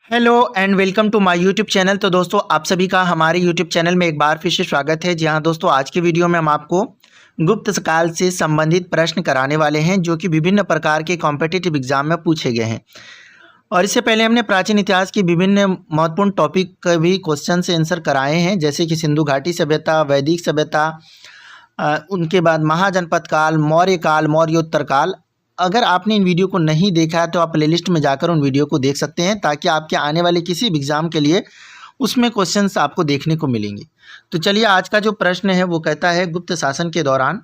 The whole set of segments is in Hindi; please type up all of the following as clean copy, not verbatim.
Hello and welcome to my YouTube channel. तो दोस्तों आप सभी का हमारे यूट्यूब चैनल में एक बार फिर से स्वागत है। जी हाँ दोस्तों, आज की वीडियो में हम आपको गुप्त काल से संबंधित प्रश्न कराने वाले हैं जो कि विभिन्न प्रकार के कॉम्पिटिटिव एग्जाम में पूछे गए हैं। और इससे पहले हमने प्राचीन इतिहास की विभिन्न महत्वपूर्ण टॉपिक के भी क्वेश्चन से आंसर कराए हैं, जैसे कि सिंधु घाटी सभ्यता, वैदिक सभ्यता, उनके बाद महाजनपद काल, मौर्य काल, मौर्योत्तर काल। अगर आपने इन वीडियो को नहीं देखा है तो आप प्लेलिस्ट में जाकर उन वीडियो को देख सकते हैं, ताकि आपके आने वाले किसी भी एग्ज़ाम के लिए उसमें क्वेश्चंस आपको देखने को मिलेंगे। तो चलिए, आज का जो प्रश्न है वो कहता है, गुप्त शासन के दौरान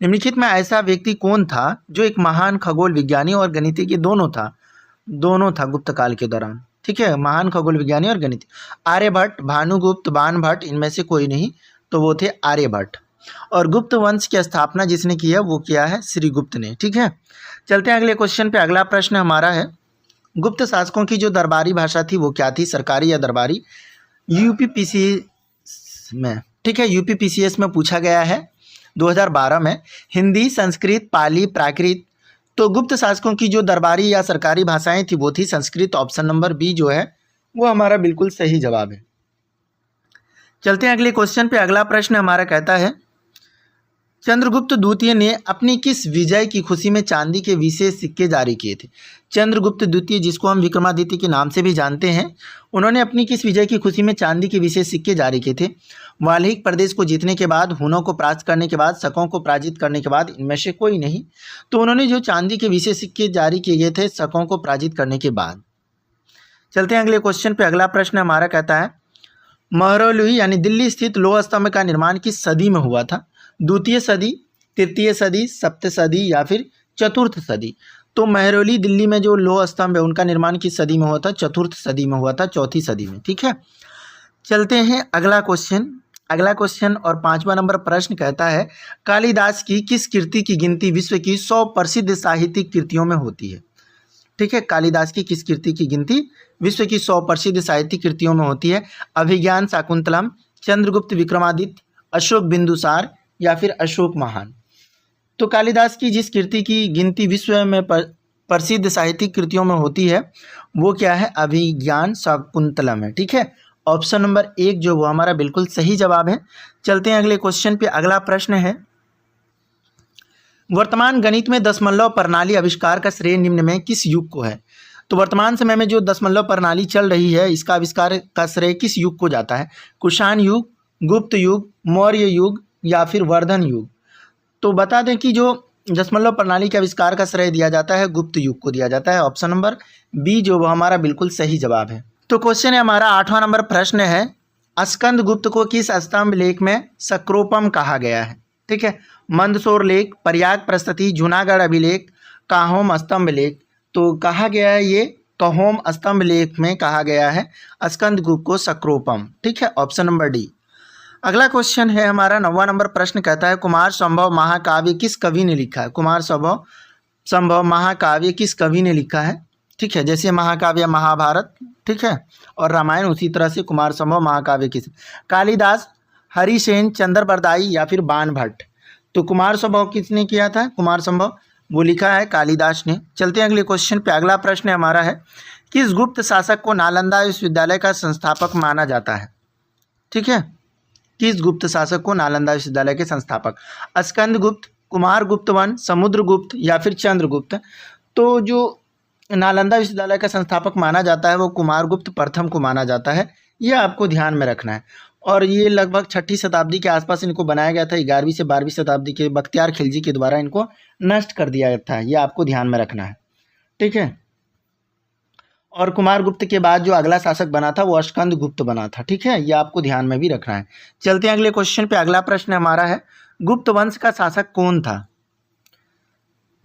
निम्नलिखित में ऐसा व्यक्ति कौन था जो एक महान खगोल विज्ञानी और गणितज्ञ दोनों था गुप्त काल के दौरान। ठीक है, महान खगोल विज्ञानी और गणित, आर्यभट्ट, भानुगुप्त, बाणभट्ट, इनमें से कोई नहीं, तो वो थे आर्यभट्ट। और गुप्त वंश की स्थापना जिसने की है वो किया है श्रीगुप्त ने। ठीक है, चलते हैं अगले क्वेश्चन पे। अगला प्रश्न हमारा है, गुप्त शासकों की जो दरबारी भाषा थी वो क्या थी, सरकारी या दरबारी। यूपीपीसीएस में, ठीक है, यूपीपीसीएस में पूछा गया है 2012 में। हिंदी, संस्कृत, पाली, प्राकृत। तो गुप्त शासकों की जो दरबारी या सरकारी भाषाएं थी वो थी संस्कृत। ऑप्शन नंबर बी जो है वो हमारा बिल्कुल सही जवाब है। चलते हैं अगले क्वेश्चन पे। अगला प्रश्न हमारा कहता है, चंद्रगुप्त द्वितीय ने अपनी किस विजय की खुशी में चांदी के विशेष सिक्के जारी किए थे। चंद्रगुप्त द्वितीय, जिसको हम विक्रमादित्य के नाम से भी जानते हैं, उन्होंने अपनी किस विजय की खुशी में चांदी के विशेष सिक्के जारी किए थे। वाल्हीक प्रदेश को जीतने के बाद, हुनों को परास्त करने के बाद, शकों को पराजित करने के बाद, इनमें से कोई नहीं। तो उन्होंने जो चांदी के विशेष सिक्के जारी किए गए थे शकों को पराजित करने के बाद। चलते हैं अगले क्वेश्चन पे। अगला प्रश्न हमारा कहता है, महरौली यानी दिल्ली स्थित लोह स्तंभ का निर्माण किस सदी में हुआ था। द्वितीय सदी, तृतीय सदी, सप्त सदी या फिर चतुर्थ सदी। तो महरौली दिल्ली में जो लोह स्तंभ है उनका निर्माण किस सदी में हुआ था, चतुर्थ सदी में हुआ था, चौथी सदी में। ठीक है, चलते हैं अगला क्वेश्चन और 5वां नंबर प्रश्न कहता है, कालिदास की किस कृति की गिनती विश्व की 100 प्रसिद्ध साहित्यिक कृतियों में होती है। ठीक है, कालिदास की किस कृति की गिनती विश्व की 100 प्रसिद्ध साहित्यिक कृतियों में होती है। अभिज्ञान शाकुंतलम, चंद्रगुप्त विक्रमादित्य, अशोक बिंदुसार या फिर अशोक महान। तो कालिदास की जिस कृति की गिनती विश्व में प्रसिद्ध साहित्यिक कृतियों में होती है वो क्या है, अभिज्ञान शाकुंतलम है। ठीक है, ऑप्शन नंबर 1 जो वो हमारा बिल्कुल सही जवाब है। चलते हैं अगले क्वेश्चन पे। अगला प्रश्न है, वर्तमान गणित में दशमलव प्रणाली आविष्कार का श्रेय निम्न में किस युग को है। तो वर्तमान समय में जो दशमलव प्रणाली चल रही है इसका आविष्कार का श्रेय किस युग को जाता है। कुषाण युग, गुप्त युग, मौर्य युग या फिर वर्धन युग। तो बता दें कि जो दशमलव प्रणाली के आविष्कार का श्रेय दिया जाता है गुप्त युग को दिया जाता है। ऑप्शन नंबर बी जो वो हमारा बिल्कुल सही जवाब है। तो क्वेश्चन है हमारा 8वां नंबर प्रश्न है, स्कंद गुप्त को किस स्तंभ लेख में सक्रोपम कहा गया है। ठीक है, मंदसौर लेख, प्रयाग प्रस्तुति, जूनागढ़ अभिलेख, काहोम स्तंभ लेख। तो कहा गया है ये काहोम स्तंभ लेख में कहा गया है स्कंद गुप्त को सक्रोपम। ठीक है, ऑप्शन नंबर डी। अगला क्वेश्चन है हमारा 9वां नंबर प्रश्न कहता है, कुमार संभव महाकाव्य किस कवि ने लिखा है। कुमार संभव महाकाव्य किस कवि ने लिखा है। ठीक है, जैसे महाकाव्य महाभारत, ठीक है, और रामायण, उसी तरह से कुमार संभव महाकाव्य किस, कालिदास, हरिसेन, चंद्रबरदाई या फिर बाणभट्ट। तो कुमार संभव किसने किया था, कुमार संभव वो लिखा है कालिदास ने। चलते हैं अगले क्वेश्चन पे। अगला प्रश्न हमारा है, किस गुप्त शासक को नालंदा विश्वविद्यालय का संस्थापक माना जाता है। ठीक है, किस गुप्त शासक को नालंदा विश्वविद्यालय के संस्थापक, स्कंदगुप्त, कुमारगुप्त वन, समुद्रगुप्त या फिर चंद्रगुप्त। तो जो नालंदा विश्वविद्यालय का संस्थापक माना जाता है वो कुमारगुप्त प्रथम को माना जाता है। ये आपको ध्यान में रखना है। और ये लगभग 6ठी शताब्दी के आसपास इनको बनाया गया था। 11वीं से 12वीं शताब्दी के बख्तियार खिलजी के द्वारा इनको नष्ट कर दिया था। ये आपको ध्यान में रखना है। ठीक है, और कुमारगुप्त के बाद जो अगला शासक बना था वो स्कंदगुप्त बना था। ठीक है, ये आपको ध्यान में भी रखना है। चलते हैं अगले क्वेश्चन पे। अगला प्रश्न हमारा है, गुप्त वंश का शासक कौन था।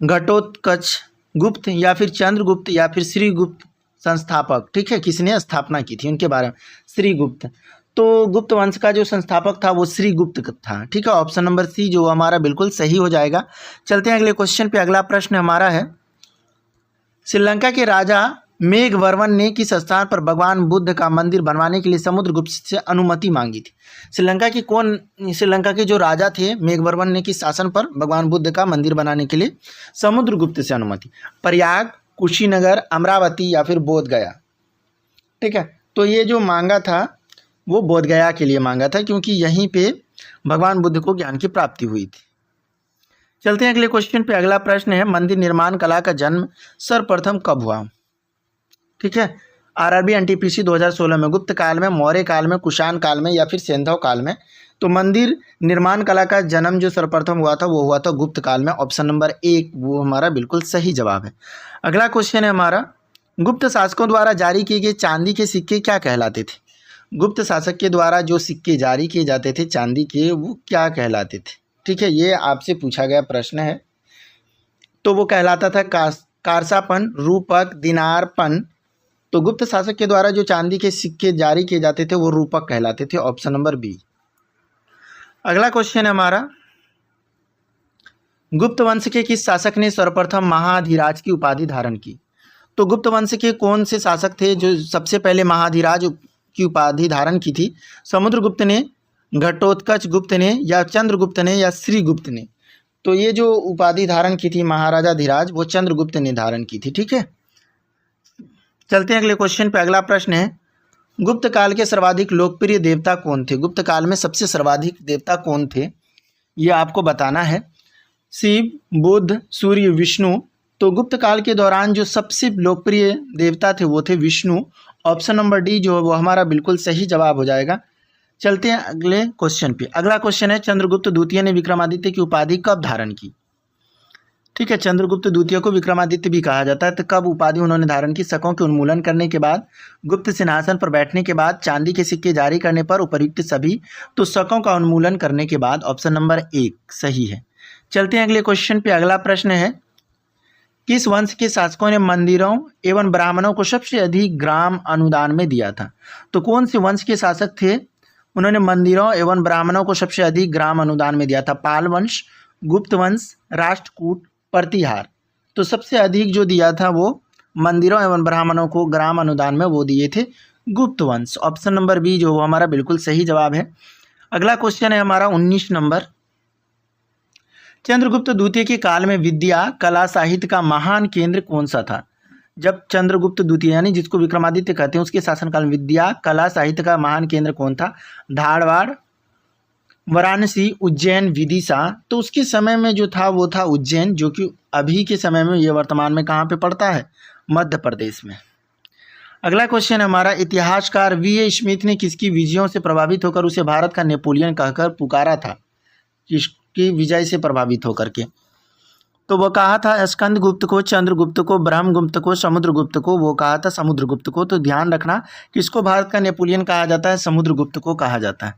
घटोत्कच गुप्त या फिर चंद्रगुप्त या फिर श्रीगुप्त संस्थापक। ठीक है, किसने स्थापना की थी उनके बारे में, श्रीगुप्त। तो गुप्त वंश का जो संस्थापक था वो श्रीगुप्त था। ठीक है, ऑप्शन नंबर सी जो हमारा बिल्कुल सही हो जाएगा। चलते हैं अगले क्वेश्चन पे। अगला प्रश्न हमारा है, श्रीलंका के राजा मेघवर्मन ने किस स्थान पर भगवान बुद्ध का मंदिर बनवाने के लिए समुद्रगुप्त से अनुमति मांगी थी। श्रीलंका के जो राजा थे मेघवर्मन ने किस शासन पर भगवान बुद्ध का मंदिर बनाने के लिए समुद्रगुप्त से अनुमति, प्रयाग, कुशीनगर, अमरावती या फिर बोध गया। ठीक है, तो ये जो मांगा था वो बोधगया के लिए मांगा था, क्योंकि यहीं पे भगवान बुद्ध को ज्ञान की प्राप्ति हुई थी। चलते हैं अगले क्वेश्चन पे। अगला प्रश्न है, मंदिर निर्माण कला का जन्म सर्वप्रथम कब हुआ? ठीक है, आरआरबी एनटीपीसी 2016 में, गुप्त काल में, मौर्य काल में, कुषाण काल में या फिर सेंधव काल में? तो मंदिर निर्माण कला का जन्म जो सर्वप्रथम हुआ था वो हुआ था गुप्त काल में। ऑप्शन नंबर 1 वो हमारा बिल्कुल सही जवाब है। अगला क्वेश्चन है हमारा, गुप्त शासकों द्वारा जारी किए गए चांदी के सिक्के क्या कहलाते थे? गुप्त शासक के द्वारा जो सिक्के जारी किए जाते थे चांदी के, वो क्या कहलाते थे? ठीक है, ये आपसे पूछा गया प्रश्न है। तो वो कहलाता था कारसापन, रूपक, दिनारपन। तो गुप्त शासक के द्वारा जो चांदी के सिक्के जारी किए जाते थे वो रूपक कहलाते थे। Option number B. अगला क्वेश्चन है हमारा, गुप्त वंश के किस शासक ने सर्वप्रथम महाधिराज की उपाधि धारण की? तो गुप्त वंश के कौन से शासक थे जो सबसे पहले महाधिराज की उपाधि धारण की थी? समुद्रगुप्त ने, घटोत्कच गुप्त ने, या चंद्रगुप्त ने, या श्रीगुप्त ने? तो ये जो उपाधि धारण की थी महाराजा धीराज, वो चंद्रगुप्त ने धारण की थी। ठीक है, चलते हैं अगले क्वेश्चन पे। अगला प्रश्न है, गुप्त काल के सर्वाधिक लोकप्रिय देवता कौन थे? गुप्त काल में सबसे सर्वाधिक देवता कौन थे, ये आपको बताना है। शिव, बुद्ध, सूर्य, विष्णु? तो गुप्त काल के दौरान जो सबसे लोकप्रिय देवता थे वो थे विष्णु। ऑप्शन नंबर डी जो है वो हमारा बिल्कुल सही जवाब हो जाएगा। चलते हैं अगले क्वेश्चन पे। अगला क्वेश्चन है, चंद्रगुप्त द्वितीय ने विक्रमादित्य की उपाधि कब धारण की? ठीक है, चंद्रगुप्त द्वितीय को विक्रमादित्य भी कहा जाता है। तो कब उपाधि उन्होंने धारण की? शकों के उन्मूलन करने के बाद, गुप्त सिंहासन पर बैठने के बाद, चांदी के सिक्के जारी करने पर, उपर्युक्त सभी? तो शकों का उन्मूलन करने के बाद। ऑप्शन नंबर 1 सही है। चलते हैं अगले क्वेश्चन पे। अगला प्रश्न है, किस वंश के शासकों ने मंदिरों एवं ब्राह्मणों को सबसे अधिक ग्राम अनुदान में दिया था? तो कौन से वंश के शासक थे उन्होंने मंदिरों एवं ब्राह्मणों को सबसे अधिक ग्राम अनुदान में दिया था? पाल वंश, गुप्त वंश, राष्ट्रकूट, प्रतिहार? तो सबसे अधिक जो दिया था वो मंदिरों एवं ब्राह्मणों को ग्राम अनुदान में वो दिए थे गुप्त वंश। ऑप्शन नंबर बी जो वो हमारा बिल्कुल सही जवाब है। अगला क्वेश्चन है हमारा 19 नंबर, चंद्रगुप्त द्वितीय के काल में विद्या, कला, साहित्य का महान केंद्र कौन सा था? जब चंद्रगुप्त द्वितीय यानी जिसको विक्रमादित्य कहते हैं उसके शासनकाल में विद्या, कला, साहित्य का महान केंद्र कौन था? धारवाड़, वाराणसी, उज्जैन, विदिशा? तो उसके समय में जो था वो था उज्जैन, जो कि अभी के समय में ये वर्तमान में कहाँ पे पड़ता है? मध्य प्रदेश में। अगला क्वेश्चन हमारा, इतिहासकार वी स्मिथ ने किसकी विजयों से प्रभावित होकर उसे भारत का नेपोलियन कहकर पुकारा था? किसकी विजय से प्रभावित होकर के? तो वो कहा था स्कंदगुप्त को, चंद्रगुप्त को, ब्रह्मगुप्त को, समुद्रगुप्त को? वो कहा था समुद्रगुप्त को। तो ध्यान रखना किसको भारत का नेपोलियन कहा जाता है? समुद्रगुप्त को कहा जाता है।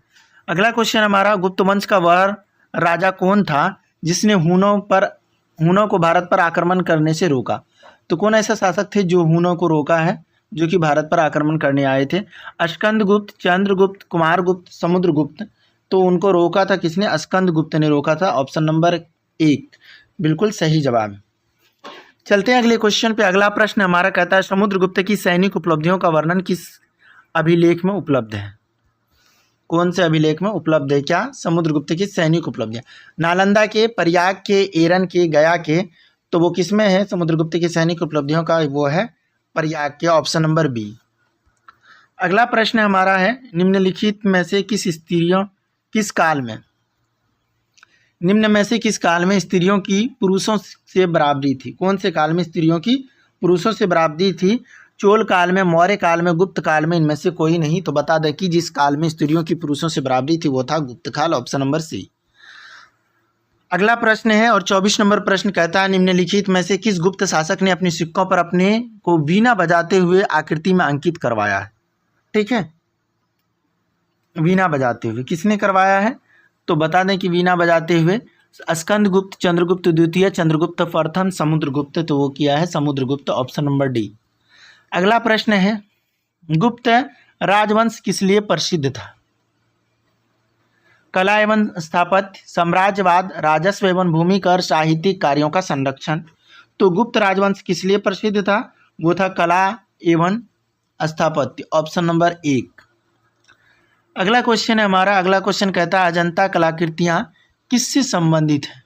अगला क्वेश्चन हमारा, गुप्त वंश का वह राजा कौन था जिसने हुनों को भारत पर आक्रमण करने से रोका? तो कौन ऐसा शासक थे जो हुनों को रोका है, जो कि भारत पर आक्रमण करने आए थे? स्कंदगुप्त, चंद्रगुप्त, कुमारगुप्त, समुद्रगुप्त? तो उनको रोका था किसने? स्कंदगुप्त ने रोका था। ऑप्शन नंबर 1 बिल्कुल सही जवाब है। चलते हैं अगले क्वेश्चन पे। अगला प्रश्न हमारा कहता है, समुद्रगुप्त की सैनिक उपलब्धियों का वर्णन किस अभिलेख में उपलब्ध है? कौन से अभिलेख में उपलब्ध है? क्या समुद्रगुप्त की सैनिक उपलब्धियां? नालंदा के, प्रयाग के, एरन के, गया के? तो वो किस में है समुद्रगुप्त की सैनिक उपलब्धियों का? वो है प्रयाग के। Option number B. अगला प्रश्न हमारा है, निम्नलिखित में से किस काल में निम्न में से किस काल में स्त्रियों की पुरुषों से बराबरी थी? कौन से काल में स्त्रियों की पुरुषों से बराबरी थी? चोल काल में, मौर्य काल में, गुप्त काल में? इनमें से कोई नहीं। तो बता दें कि जिस काल में स्त्रियों की पुरुषों से बराबरी थी वो था गुप्त काल। Option number C. अगला प्रश्न है और 24 नंबर प्रश्न कहता है, निम्नलिखित में से किस गुप्त शासक ने अपने सिक्कों पर अपने को वीणा बजाते हुए आकृति में अंकित करवाया है? ठीक है, वीणा बजाते हुए किसने करवाया है? तो बता दें कि वीणा बजाते हुए स्कंदगुप्त, चंद्रगुप्त द्वितीय, चंद्रगुप्त प्रथम, समुद्रगुप्त? तो वो किया है समुद्रगुप्त। Option number D. अगला प्रश्न है, गुप्त राजवंश किस लिए प्रसिद्ध था? कला एवं स्थापत्य, साम्राज्यवाद, राजस्व एवं भूमि कर, साहित्यिक कार्यों का संरक्षण? तो गुप्त राजवंश किस लिए प्रसिद्ध था? वो था कला एवं स्थापत्य। Option number 1। अगला क्वेश्चन है हमारा, अगला क्वेश्चन कहता है, अजंता कलाकृतियाँ किससे संबंधित है?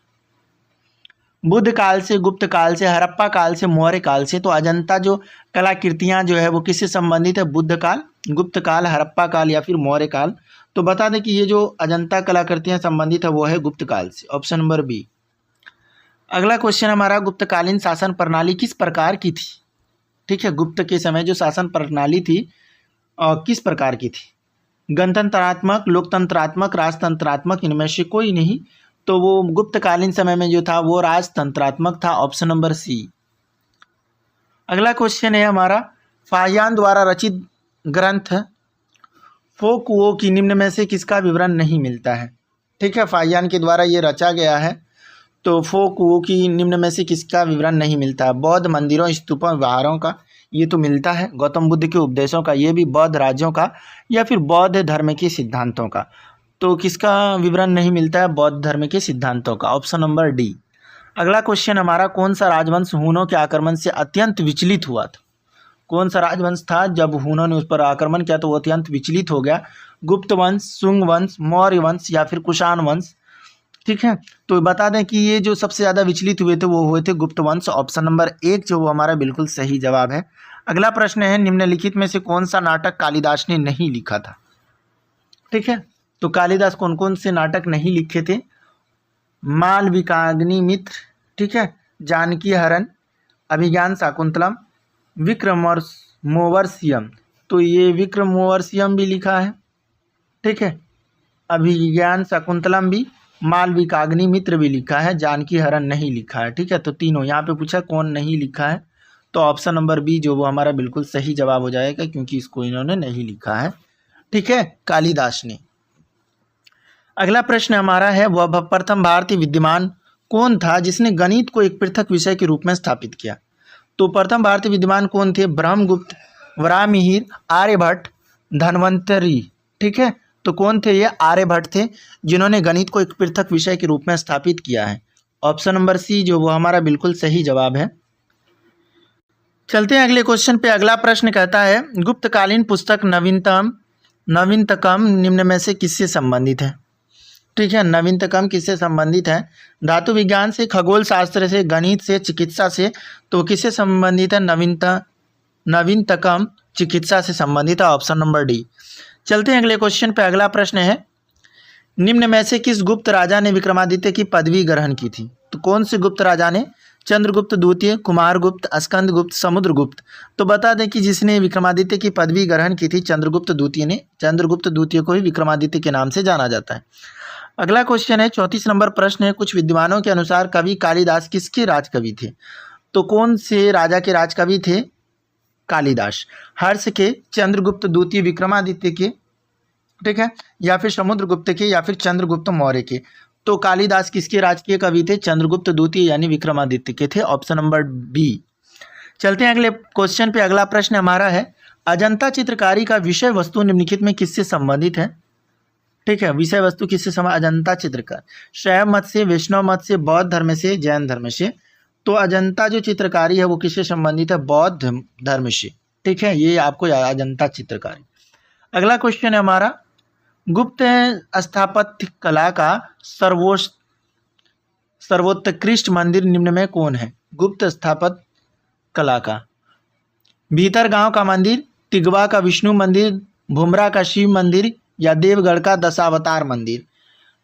बुद्ध काल से, गुप्त काल से, हड़प्पा काल से, मौर्य काल से। तो अजंता जो कलाकृतियाँ जो है वो किससे संबंधित है? बुद्ध काल, गुप्त काल, हड़प्पा काल या फिर मौर्य काल। तो बता दें कि ये जो अजंता कलाकृतियाँ संबंधित है वो है गुप्त काल से, ऑप्शन नंबर बी। अगला क्वेश्चन हमारा, गुप्तकालीन शासन प्रणाली किस प्रकार की थी? ठीक है, गुप्त के समय जो शासन प्रणाली थी किस प्रकार की थी? गणतंत्रात्मक, लोकतंत्रात्मक, राजतंत्रात्मक, इनमें से कोई नहीं। तो वो गुप्तकालीन समय में जो था वो राजतंत्रात्मक था, ऑप्शन नंबर सी। अगला क्वेश्चन है हमारा, फाहियान द्वारा रचित ग्रंथ फोक वो की निम्न में से किसका विवरण नहीं मिलता है? ठीक है, फाहियान के द्वारा ये रचा गया है। तो फोक वो की निम्न में से किसका विवरण नहीं मिलता है? बौद्ध मंदिरों, स्तूपों, विहारों का ये तो मिलता है, गौतम बुद्ध के उपदेशों का, ये भी बौद्ध राज्यों का, या फिर बौद्ध धर्म के सिद्धांतों का। तो किसका विवरण नहीं मिलता है? बौद्ध धर्म के सिद्धांतों का, ऑप्शन नंबर डी। अगला क्वेश्चन हमारा, कौन सा राजवंश हूनों के आक्रमण से अत्यंत विचलित हुआ था? कौन सा राजवंश था जब हूनों ने उस पर आक्रमण किया तो वो अत्यंत विचलित हो गया? गुप्त वंश, शुंग वंश, मौर्य वंश या फिर कुषाण वंश? ठीक है, तो बता दें कि ये जो सबसे ज़्यादा विचलित हुए थे वो हुए थे गुप्त वंश, ऑप्शन नंबर एक जो वो हमारा बिल्कुल सही जवाब है। अगला प्रश्न है, निम्नलिखित में से कौन सा नाटक कालिदास ने नहीं लिखा था? ठीक है, तो कालिदास कौन कौन से नाटक नहीं लिखे थे? मालविकाग्निमित्र, ठीक है, जानकी हरण, अभिज्ञान शाकुंतलम, विक्रमोर्वशीयम। तो ये विक्रमोर्वशीयम भी लिखा है, ठीक है, अभिज्ञान शाकुंतलम भी, मालविकाग्निमित्र भी लिखा है, जानकी हरण नहीं लिखा है। ठीक है, तो तीनों यहाँ पे पूछा कौन नहीं लिखा है, तो ऑप्शन नंबर बी जो वो हमारा बिल्कुल सही जवाब हो जाएगा, क्योंकि इसको इन्होंने नहीं लिखा है। ठीक है, कालिदास ने। अगला प्रश्न हमारा है, वह प्रथम भारतीय विद्वान कौन था जिसने गणित को एक पृथक विषय के रूप में स्थापित किया? तो प्रथम भारतीय विद्वान कौन थे? ब्रह्मगुप्त, वराहमिहिर, आर्यभट्ट, धन्वंतरी। ठीक है, तो कौन थे ये? आर्यभट्ट थे, जिन्होंने गणित को एक पृथक विषय के रूप में स्थापित किया है, ऑप्शन नंबर सी जो वो हमारा बिल्कुल सही जवाब है। चलते हैं अगले क्वेश्चन पे। अगला प्रश्न कहता है, गुप्तकालीन पुस्तक नवीनतकम निम्न में से किससे संबंधित है? ठीक है, नवीनतकम किससे संबंधित है? धातु विज्ञान से, खगोल शास्त्र से, गणित से, चिकित्सा से। तो किससे संबंधित है? नवीनतकम चिकित्सा से संबंधित है, ऑप्शन नंबर डी। चलते हैं अगले क्वेश्चन पे। अगला प्रश्न है, निम्न में से किस गुप्त राजा ने विक्रमादित्य की पदवी ग्रहण की थी? तो कौन से गुप्त राजा ने? चंद्रगुप्त द्वितीय, कुमारगुप्त, स्कंदगुप्त, समुद्रगुप्त। तो बता दें कि जिसने विक्रमादित्य की पदवी ग्रहण की थी चंद्रगुप्त द्वितीय ने। चंद्रगुप्त द्वितीय को ही विक्रमादित्य के नाम से जाना जाता है। अगला क्वेश्चन है, 34 नंबर प्रश्न है, कुछ विद्वानों के अनुसार कवि कालिदास किसके राजकवि थे? तो कौन से राजा के राजकवि थे कालिदास? हर्ष के, चंद्रगुप्त द्वितीय विक्रमादित्य के, ठीक है, या फिर समुद्रगुप्त के, या फिर चंद्रगुप्त मौर्य के। तो कालिदास किसके राजकीय कवि थे? चंद्रगुप्त द्वितीय यानी विक्रमादित्य के थे, ऑप्शन नंबर बी। चलते हैं अगले क्वेश्चन पे। अगला प्रश्न हमारा है, अजंता चित्रकारी का विषय वस्तु निम्नलिखित में किससे संबंधित है? ठीक है, विषय वस्तु किससे संबंधित? अजंता चित्रकार शैव मत से, वैष्णव मत से, बौद्ध धर्म से, जैन धर्म से। तो अजंता जो चित्रकारी है वो किससे संबंधित है? बौद्ध धर्म से। ठीक है, ये आपको अजंता चित्रकारी। अगला क्वेश्चन है हमारा, गुप्त स्थापत्य कला का सर्वोत्कृष्ट मंदिर निम्न में कौन है? गुप्त स्थापत्य कला का भीतरगांव का मंदिर, तिगवा का विष्णु मंदिर, भुमरा का शिव मंदिर, या देवगढ़ का दशावतार मंदिर।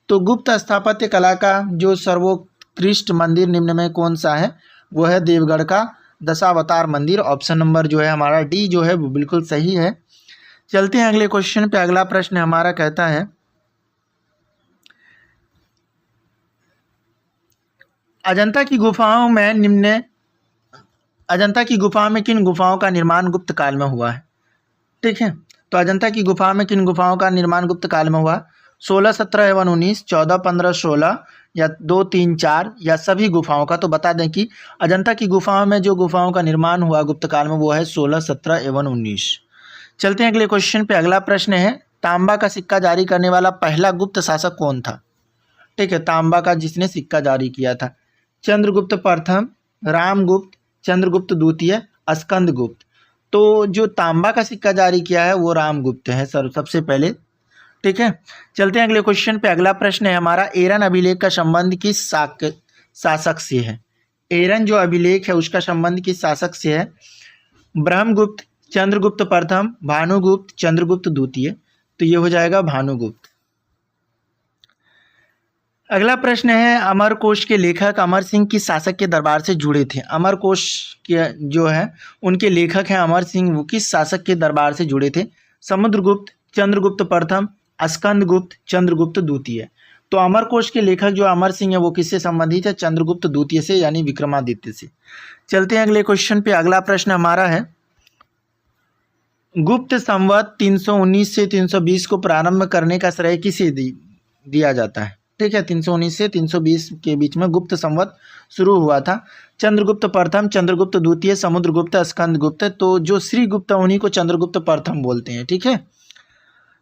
तो गुप्त स्थापत्य कला का जो सर्वोत्कृष्ट मंदिर निम्न में कौन सा है? वो है देवगढ़ का दशावतार मंदिर, ऑप्शन नंबर जो है हमारा डी जो है वो बिल्कुल सही है। चलते हैं अगले क्वेश्चन पे। अगला प्रश्न हमारा कहता है, अजंता की गुफाओं में किन गुफाओं का निर्माण गुप्त काल में हुआ है? ठीक है, तो अजंता की गुफा में किन गुफाओं का निर्माण गुप्त काल में हुआ? 16, 17 एवं 19, 14, 15, 16, या 2, 3, 4, या सभी गुफाओं का? तो बता दें कि अजंता की गुफाओं में जो गुफाओं का निर्माण हुआ गुप्त काल में वो है 16, 17 एवं 19। चलते हैं अगले क्वेश्चन पे। अगला प्रश्न है, तांबा का सिक्का जारी करने वाला पहला गुप्त शासक कौन था? ठीक है, तांबा का जिसने सिक्का जारी किया था, चंद्रगुप्त प्रथम, रामगुप्त, चंद्रगुप्त द्वितीय, स्कंदगुप्त। तो जो तांबा का सिक्का जारी किया है वो रामगुप्त है सबसे पहले। ठीक है, चलते हैं अगले क्वेश्चन पे। अगला प्रश्न है हमारा, एरन अभिलेख का संबंध किस शासक से है? एरन जो अभिलेख है उसका संबंध किस शासक से है? ब्रह्मगुप्त, चंद्रगुप्त प्रथम, भानुगुप्त, चंद्रगुप्त द्वितीय। तो ये हो जाएगा भानुगुप्त। अगला प्रश्न है, अमरकोश के लेखक अमर सिंह किस शासक के दरबार से जुड़े थे? अमरकोश के जो है उनके लेखक हैं अमर सिंह, वो किस शासक के दरबार से जुड़े थे? समुद्रगुप्त, चंद्रगुप्त प्रथम, स्कंदगुप्त, चंद्रगुप्त द्वितीय। तो अमरकोश के लेखक जो अमर सिंह है वो किससे संबंधित है? चंद्रगुप्त द्वितीय से, यानी विक्रमादित्य से। चलते हैं अगले क्वेश्चन पे। अगला प्रश्न हमारा है, गुप्त संवत 319 से 320 को प्रारंभ करने का श्रेय किसे दिया जाता है? ठीक है, 319 से 320 के बीच में गुप्त संवत शुरू हुआ था। चंद्रगुप्त प्रथम, चंद्रगुप्त द्वितीय, समुद्रगुप्त, स्कंदगुप्त। तो जो श्रीगुप्त उन्हीं को चंद्रगुप्त प्रथम बोलते हैं। ठीक है,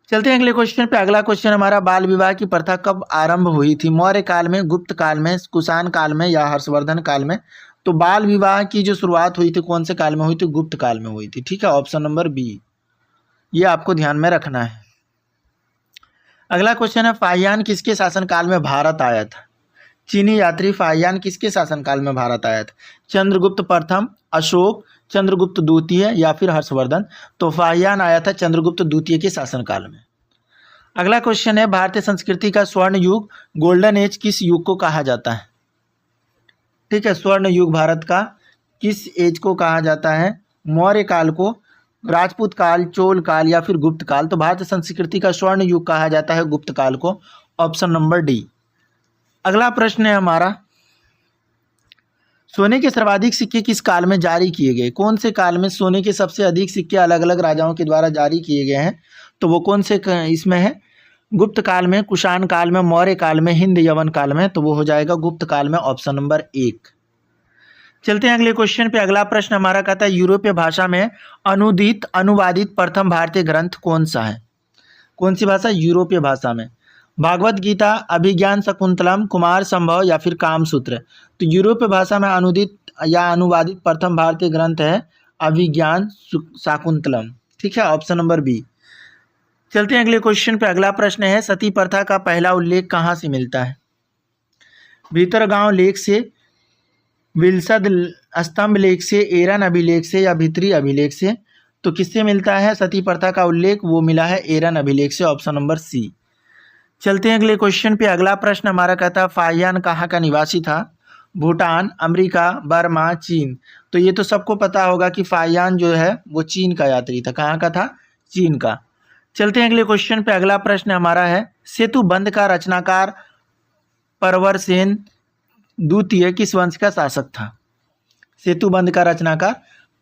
चलते हैं अगले क्वेश्चन पे। अगला क्वेश्चन हमारा, बाल विवाह की प्रथा कब आरंभ हुई थी? मौर्य काल में, गुप्त काल में, कुषाण काल में या हर्षवर्धन काल में? तो बाल विवाह की जो शुरुआत हुई थी कौन से काल में हुई थी? गुप्त काल में हुई थी। ठीक है, ऑप्शन नंबर बी, ये आपको ध्यान में रखना है। अगला क्वेश्चन है, फाहियान किसके शासनकाल में भारत आया था? चीनी यात्री फाहियान किसके शासनकाल में भारत आया था? चंद्रगुप्त प्रथम, अशोक, चंद्रगुप्त द्वितीय या फिर हर्षवर्धन? तो फाहियान आया था चंद्रगुप्त द्वितीय के शासनकाल में। अगला क्वेश्चन है, भारतीय संस्कृति का स्वर्ण युग, गोल्डन एज किस युग को कहा जाता है? ठीक है, स्वर्ण युग भारत का किस एज को कहा जाता है? मौर्य काल को, राजपूत काल, चोल काल या फिर गुप्त काल? तो भारतीय संस्कृति का स्वर्ण युग कहा जाता है गुप्त काल को, ऑप्शन नंबर डी। अगला प्रश्न है हमारा, सोने के सर्वाधिक सिक्के किस काल में जारी किए गए? कौन से काल में सोने के सबसे अधिक सिक्के अलग अलग राजाओं के द्वारा जारी किए गए हैं? तो वो कौन से इसमें है? गुप्त काल में, कुषाण काल में, मौर्य काल में, हिंद यवन काल में? तो वो हो जाएगा गुप्त काल में, ऑप्शन नंबर 1। चलते हैं अगले क्वेश्चन पे। अगला प्रश्न हमारा कहता है, यूरोपीय भाषा में अनुवादित प्रथम भारतीय ग्रंथ कौन सा है? कौन सी भाषा? यूरोपीय भाषा में। भागवत गीता, अभिज्ञान शाकुंतलम, कुमार संभव या फिर कामसूत्र? तो यूरोपीय भाषा में अनुवादित प्रथम भारतीय ग्रंथ है अभिज्ञान शाकुंतलम। ठीक है, ऑप्शन नंबर बी। चलते हैं अगले क्वेश्चन पे। अगला प्रश्न है, सती प्रथा का पहला उल्लेख कहाँ से मिलता है? भीतरगांव लेख से, विलसद स्तंभ लेख से, एरन अभिलेख से या भीतरी अभिलेख से? तो किससे मिलता है सती प्रथा का उल्लेख? वो मिला है एरन अभिलेख से, ऑप्शन नंबर सी। चलते हैं अगले क्वेश्चन पे। अगला प्रश्न हमारा कहता है, फाहियान कहाँ का निवासी था? भूटान, अमेरिका, बर्मा, चीन? तो ये तो सबको पता होगा कि फाहियान जो है वो चीन का यात्री था। कहाँ का था? चीन का। चलते हैं अगले क्वेश्चन पे। अगला प्रश्न हमारा है, सेतु बंध का रचनाकार परवरसेन द्वितीय किस वंश का शासक था? सेतु बंध का रचनाकार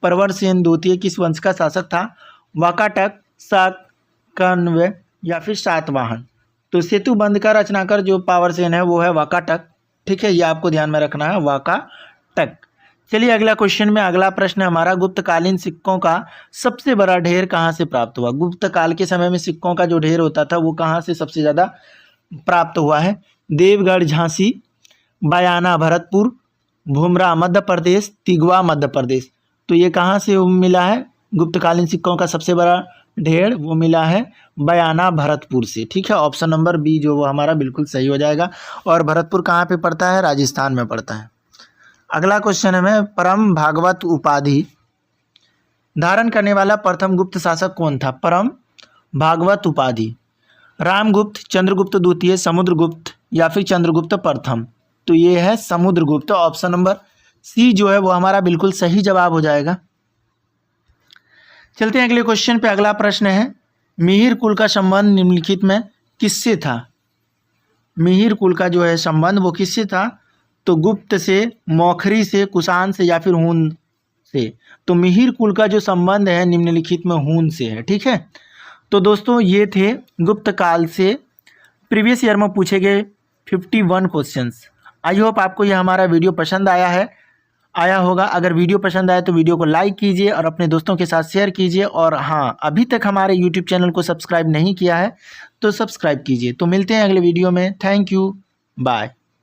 परवरसेन द्वितीय किस वंश का शासक था? वाकाटक, शक, कण्व या फिर सातवाहन? तो सेतु बंध का रचनाकार जो पावरसेन है वो है वाकाटक। ठीक है, ये आपको ध्यान में रखना है, वाकाटक। चलिए अगला क्वेश्चन में। अगला प्रश्न हमारा, गुप्तकालीन सिक्कों का सबसे बड़ा ढेर कहाँ से प्राप्त हुआ? गुप्त काल के समय में सिक्कों का जो ढेर होता था वो कहाँ से सबसे ज़्यादा प्राप्त हुआ है? देवगढ़ झांसी, बयाना भरतपुर, भुमरा मध्य प्रदेश, तिगवा मध्य प्रदेश? तो ये कहाँ से मिला है गुप्तकालीन सिक्कों का सबसे बड़ा ढेर? वो मिला है बयाना भरतपुर से। ठीक है, ऑप्शन नंबर बी जो वो हमारा बिल्कुल सही हो जाएगा। और भरतपुर कहाँ पे पड़ता है? राजस्थान में पड़ता है। अगला क्वेश्चन है, परम भागवत उपाधि धारण करने वाला प्रथम गुप्त शासक कौन था? परम भागवत उपाधि, रामगुप्त, चंद्रगुप्त द्वितीय, समुद्रगुप्त या फिर चंद्रगुप्त प्रथम? तो ये है समुद्रगुप्त, ऑप्शन नंबर सी जो है वो हमारा बिल्कुल सही जवाब हो जाएगा। चलते हैं अगले क्वेश्चन पे। अगला प्रश्न है, मिहिर कुल का संबंध निम्नलिखित में किससे था? मिहिर कुल का जो है संबंध वो किससे था? तो गुप्त से, मौखरी से, कुषाण से या फिर हून से? तो मिहिर कुल का जो संबंध है निम्नलिखित में हून से है। ठीक है, तो दोस्तों ये थे गुप्त काल से प्रीवियस ईयर में पूछे गए 51 क्वेश्चंस। आई होप आपको यह हमारा वीडियो पसंद आया होगा। अगर वीडियो पसंद आए तो वीडियो को लाइक कीजिए और अपने दोस्तों के साथ शेयर कीजिए। और हाँ, अभी तक हमारे यूट्यूब चैनल को सब्सक्राइब नहीं किया है तो सब्सक्राइब कीजिए। तो मिलते हैं अगले वीडियो में। Thank you, bye.